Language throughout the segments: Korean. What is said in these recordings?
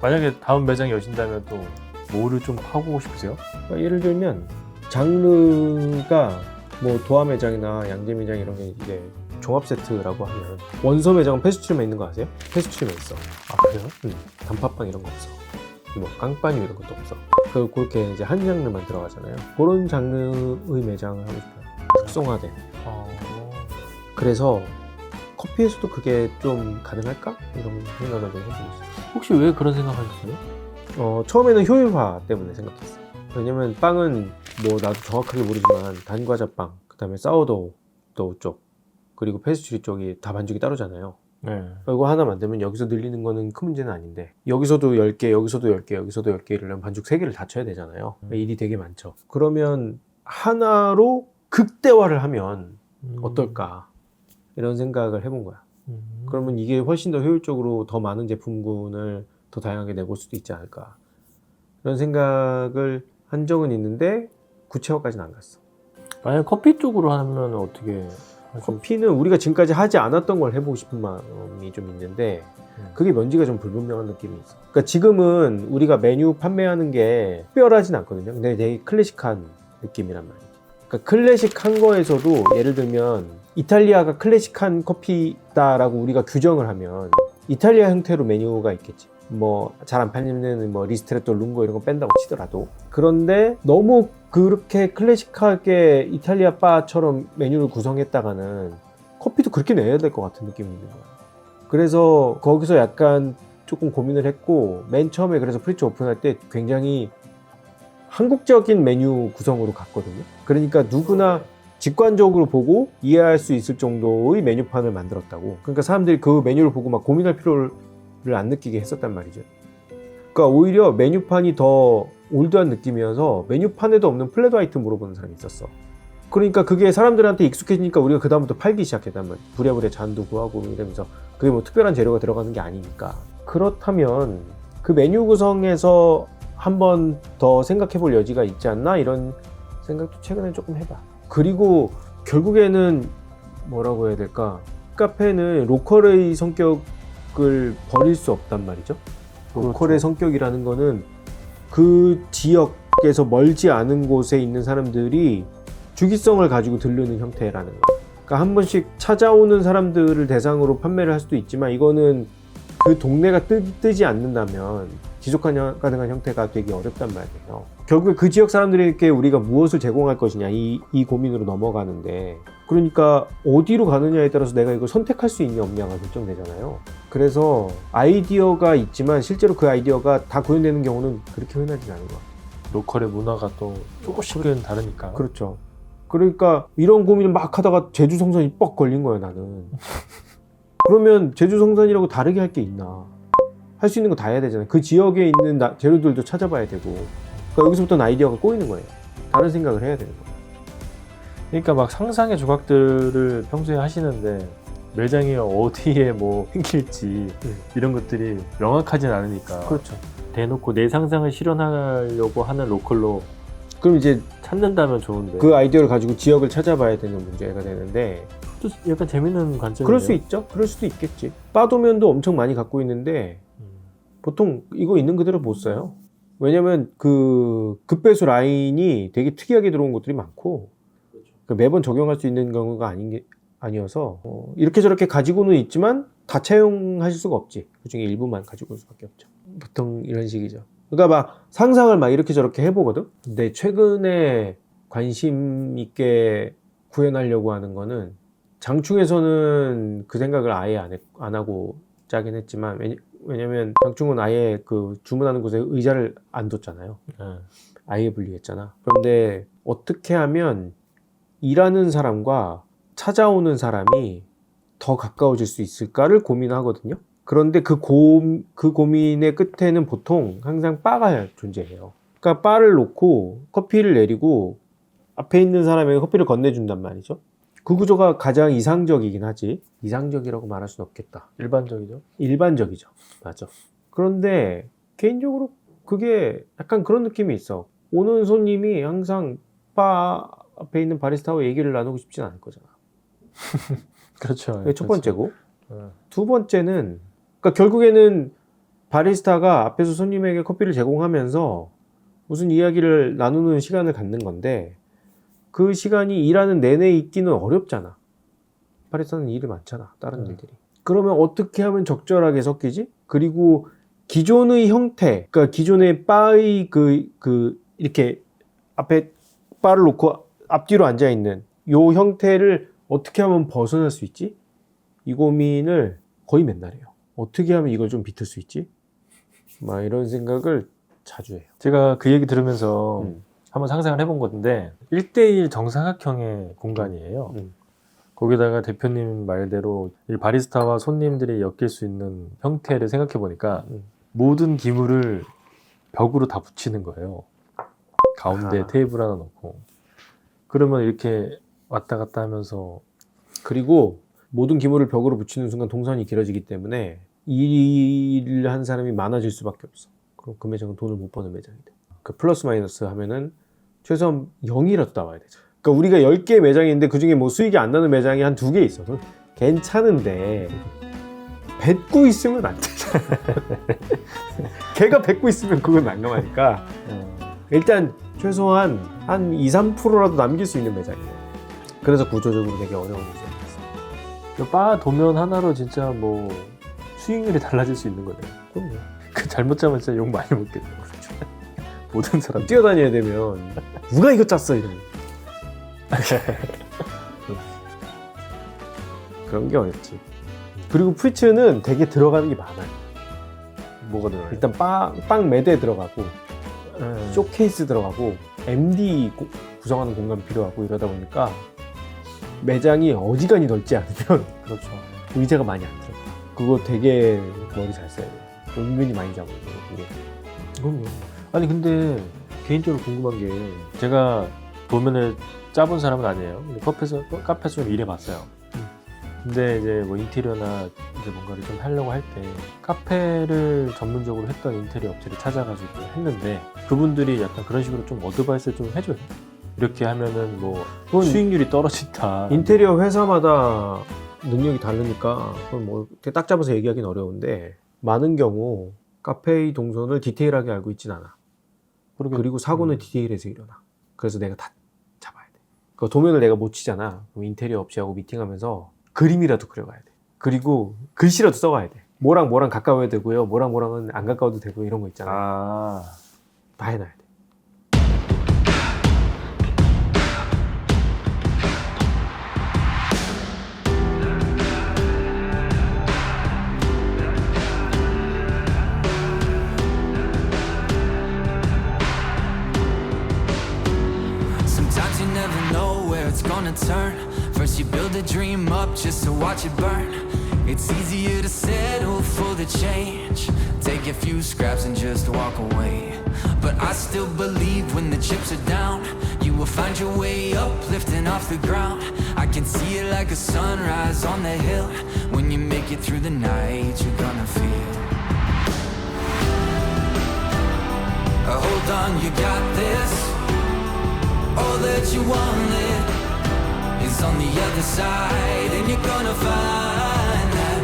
만약에 다음 매장이 여신다면 또 뭐를 좀 파고 싶으세요? 그러니까 예를 들면 장르가 뭐 도화 매장이나 양재 매장 이런 게 이제 종합 세트라고 하면 원서 매장은 페스츄리만 있는 거 아세요? 페스츄리만 있어. 아 그래요? 단팥빵 이런 거 없어. 뭐 깡빠뉴 이런 것도 없어. 그렇게 이제 한 장르만 들어가잖아요. 그런 장르의 매장을 하고 싶어요. 특성화된. 그래서 커피에서도 그게 좀 가능할까? 이런 생각을 좀 해보고 있어요. 혹시 왜 그런 생각하셨어요? 처음에는 효율화 때문에 생각했어요. 왜냐면 빵은 뭐 나도 정확하게 모르지만 단과자빵, 그 다음에 사워도우 쪽, 그리고 페스츄리 쪽이 다 반죽이 따로잖아요. 네. 이거 하나 만들면 여기서 늘리는 거는 큰 문제는 아닌데 여기서도 10개, 여기서도 10개, 여기서도 10개 이러려면 반죽 3개를 다 쳐야 되잖아요. 일이 되게 많죠. 그러면 하나로 극대화를 하면 어떨까? 이런 생각을 해본 거야. 그러면 이게 훨씬 더 효율적으로 더 많은 제품군을 더 다양하게 내볼 수도 있지 않을까. 이런 생각을 한 적은 있는데 구체화까지는 안 갔어. 만약 커피 쪽으로 하면 어떻게 커피는 우리가 지금까지 하지 않았던 걸 해보고 싶은 마음이 좀 있는데 그게 뭔지가 좀 불분명한 느낌이 있어. 그러니까 지금은 우리가 메뉴 판매하는 게 특별하진 않거든요. 근데 되게 클래식한 느낌이란 말이에요. 그러니까 클래식한 거에서도 예를 들면 이탈리아가 클래식한 커피다라고 우리가 규정을 하면 이탈리아 형태로 메뉴가 있겠지. 뭐 잘 안 팔리는 뭐 리스트레토, 룽고 이런 거 뺀다고 치더라도. 그런데 너무 그렇게 클래식하게 이탈리아 바처럼 메뉴를 구성했다가는 커피도 그렇게 내야 될 것 같은 느낌이 있는 거야. 그래서 거기서 약간 조금 고민을 했고 맨 처음에 그래서 프리츠 오픈할 때 굉장히 한국적인 메뉴 구성으로 갔거든요. 그러니까 누구나 직관적으로 보고 이해할 수 있을 정도의 메뉴판을 만들었다고. 그러니까 사람들이 그 메뉴를 보고 막 고민할 필요를 안 느끼게 했었단 말이죠. 그러니까 오히려 메뉴판이 더 올드한 느낌이어서 메뉴판에도 없는 플랫 화이트 물어보는 사람이 있었어. 그러니까 그게 사람들한테 익숙해지니까 우리가 그다음부터 팔기 시작했단 말이야. 부랴부랴 잔도 구하고 이러면서 그게 뭐 특별한 재료가 들어가는 게 아니니까. 그렇다면 그 메뉴 구성에서 한 번 더 생각해 볼 여지가 있지 않나 이런 생각도 최근에 조금 해봐. 그리고 결국에는 뭐라고 해야 될까? 카페는 로컬의 성격을 버릴 수 없단 말이죠. 로컬의 그렇죠. 성격이라는 거는 그 지역에서 멀지 않은 곳에 있는 사람들이 주기성을 가지고 들르는 형태라는 거예요. 그러니까 한 번씩 찾아오는 사람들을 대상으로 판매를 할 수도 있지만 이거는 그 동네가 뜨지 않는다면 지속 가능한 형태가 되기 어렵단 말이에요. 결국에 그 지역 사람들에게 우리가 무엇을 제공할 것이냐 이 고민으로 넘어가는데 그러니까 어디로 가느냐에 따라서 내가 이걸 선택할 수 있냐 없냐가 결정되잖아요. 그래서 아이디어가 있지만 실제로 그 아이디어가 다 구현되는 경우는 그렇게 흔하진 않은 것 같아요. 로컬의 문화가 또 조금씩은 다르니까. 그렇죠. 그러니까 이런 고민을 막 하다가 제주 성선이 뻑 걸린 거예요 나는. 그러면 제주 성선이라고 다르게 할 게 있나. 할 수 있는 거 다 해야 되잖아요. 그 지역에 있는 재료들도 찾아봐야 되고 그러니까 여기서부터는 아이디어가 꼬이는 거예요. 다른 생각을 해야 되는 거예요. 그러니까 막 상상의 조각들을 평소에 하시는데 매장이 어디에 뭐 생길지 이런 것들이 명확하진 않으니까 그렇죠. 대놓고 내 상상을 실현하려고 하는 로컬로 그럼 이제 찾는다면 좋은데 그 아이디어를 가지고 지역을 찾아봐야 되는 문제가 되는데 또 약간 재밌는 관점이에요. 그럴 수 있죠. 그럴 수도 있겠지. 빠도면도 엄청 많이 갖고 있는데 보통 이거 있는 그대로 못 써요. 왜냐면 그 급배수 라인이 되게 특이하게 들어온 것들이 많고 그러니까 매번 적용할 수 있는 경우가 아니어서 이렇게 저렇게 가지고는 있지만 다 채용하실 수가 없지. 그중에 일부만 가지고 올 수밖에 없죠. 보통 이런 식이죠. 그러니까 막 상상을 막 이렇게 저렇게 해보거든. 근데 최근에 관심 있게 구현하려고 하는 거는 장충에서는 그 생각을 아예 안 하고 짜긴 했지만 왜냐면 장충은 아예 그 주문하는 곳에 의자를 안 뒀잖아요. 아예 분리했잖아. 그런데 어떻게 하면 일하는 사람과 찾아오는 사람이 더 가까워질 수 있을까를 고민하거든요. 그런데 그 고민의 끝에는 보통 항상 바가 존재해요. 그러니까 바를 놓고 커피를 내리고 앞에 있는 사람에게 커피를 건네준단 말이죠. 그 구조가 가장 이상적이긴 하지. 이상적이라고 말할 수는 없겠다. 일반적이죠. 일반적이죠. 맞아. 그런데 개인적으로 그게 약간 그런 느낌이 있어. 오는 손님이 항상 바 앞에 있는 바리스타와 얘기를 나누고 싶진 않을 거잖아. 그렇죠. 그게 첫 번째고. 그렇죠. 두 번째는 그러니까 결국에는 바리스타가 앞에서 손님에게 커피를 제공하면서 무슨 이야기를 나누는 시간을 갖는 건데 그 시간이 일하는 내내 있기는 어렵잖아. 바리스타는 일이 많잖아. 다른 일들이. 그러면 어떻게 하면 적절하게 섞이지? 그리고 기존의 형태, 그러니까 기존의 바의 이렇게 앞에 바를 놓고 앞뒤로 앉아 있는 요 형태를 어떻게 하면 벗어날 수 있지? 이 고민을 거의 맨날 해요. 어떻게 하면 이걸 좀 비틀 수 있지? 막 이런 생각을 자주 해요. 제가 그 얘기 들으면서 한번 상상을 해본 건데 1대1 정사각형의 공간이에요. 거기다가 대표님 말대로 이 바리스타와 손님들이 엮일 수 있는 형태를 생각해 보니까 모든 기물을 벽으로 다 붙이는 거예요. 가운데 테이블 하나 놓고. 그러면 이렇게 왔다 갔다 하면서 그리고 모든 기물을 벽으로 붙이는 순간 동선이 길어지기 때문에 일을 한 사람이 많아질 수밖에 없어. 그럼 그 매장은 돈을 못 버는 매장이 돼. 그 플러스 마이너스 하면은 최소한 0이라도 나와야 되죠. 그러니까 우리가 10개 매장이 있는데 그중에 뭐 수익이 안 나는 매장이 한 2개 있어. 괜찮은데 뱉고 있으면 안 되잖아. 걔가 뱉고 있으면 그건 난감하니까 일단 최소한 한 2-3%라도 남길 수 있는 매장이에요. 그래서 구조적으로 되게 어려운 매장이 있어요. 바 도면 하나로 진짜 뭐 수익률이 달라질 수 있는 거네요. 그럼요. 그 잘못 짜면 진짜 욕 많이 먹겠네요. 그렇죠. 모든 사람 뛰어다녀야 되면 누가 이거 짰어 이러면 그런 게 어렵지. 그리고 프리츠는 되게 들어가는 게 많아요. 뭐가 들어가요? 일단 빵 매대 들어가고 쇼케이스 들어가고 MD 구성하는 공간 필요하고 이러다 보니까 매장이 어지간히 넓지 않으면 그렇죠. 의자가 많이 안 들어가. 그거 되게 머리 잘 써야 돼요. 은근히 많이 잡아요. 그게. 그럼요. 아니 근데 개인적으로 궁금한 게 제가 도면을 짜본 사람은 아니에요. 근데 카페에서 좀 일해봤어요. 근데 이제 뭐 인테리어나 이제 뭔가를 좀 하려고 할 때 카페를 전문적으로 했던 인테리어 업체를 찾아가지고 했는데 그분들이 약간 그런 식으로 좀 어드바이스를 좀 해줘요. 이렇게 하면은 뭐 그건 수익률이 떨어진다. 인테리어 회사마다 능력이 다르니까 그건 뭐 이렇게 딱 잡아서 얘기하기는 어려운데 많은 경우 카페의 동선을 디테일하게 알고 있진 않아. 그리고 사고는 디테일에서 일어나. 그래서 내가 다 잡아야 돼. 그 도면을 내가 못 치잖아. 그럼 인테리어 업체하고 미팅하면서 그림이라도 그려가야 돼. 그리고 글씨라도 써가야 돼. 뭐랑 뭐랑 가까워야 되고요. 뭐랑 뭐랑은 안 가까워도 되고 이런 거 있잖아. 다 해놔야 돼. Sometimes you never know where it's gonna turn. First you build a dream up just to watch it burn. It's easier to settle for the change. Take a few scraps and just walk away. But I still believe when the chips are down, you will find your way up, lifting off the ground. I can see it like a sunrise on the hill. When you make it through the night, you're gonna feel. Hold on, you got this. All that you wanted is on the other side, and you're gonna find that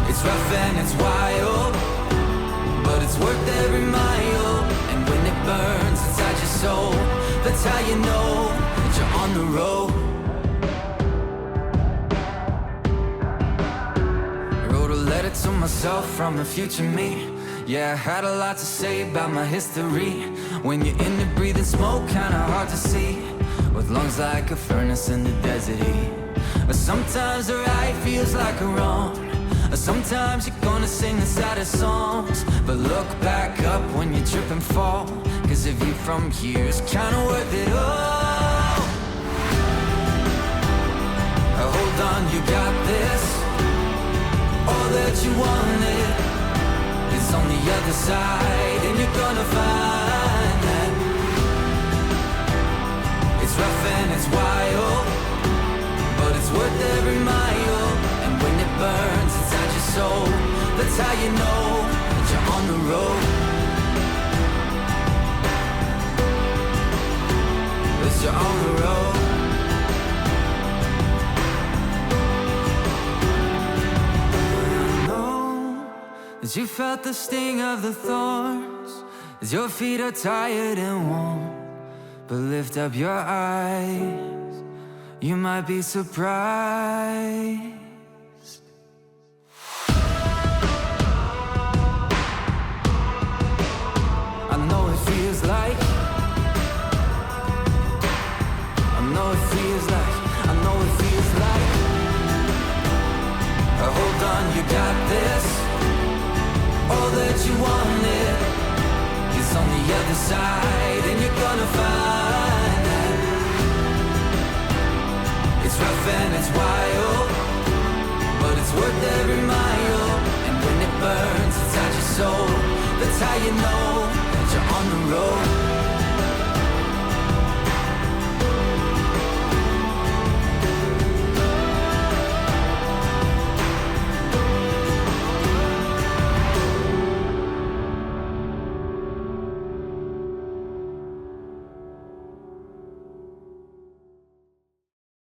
it's rough and it's wild, but it's worth every mile. And when it burns inside your soul, that's how you know that you're on the road. I wrote a letter to myself from the future me. Yeah, I had a lot to say about my history. When you're in the breathing smoke, kinda hard to see, with lungs like a furnace in the desert heat. Sometimes the right feels like a wrong. Sometimes you're gonna sing the saddest songs, but look back up when you trip and fall, cause a view from here is kinda worth it all. Hold on, you got this. All that you wanted is on the other side, and you're gonna find that it's rough and it's wild, but it's worth every mile. And when it burns inside your soul, that's how you know that you're on the road. That you're on the road. I know 'Cause you felt the sting of the thorns as your feet are tired and warm. But lift up your eyes, you might be surprised. I know it feels like, I know it feels like, I know it feels like. Hold on, you got this. All that you wanted is on the other side, and you're gonna find that it's rough and it's wild, but it's worth every mile. And when it burns inside your soul, that's how you know that you're on the road.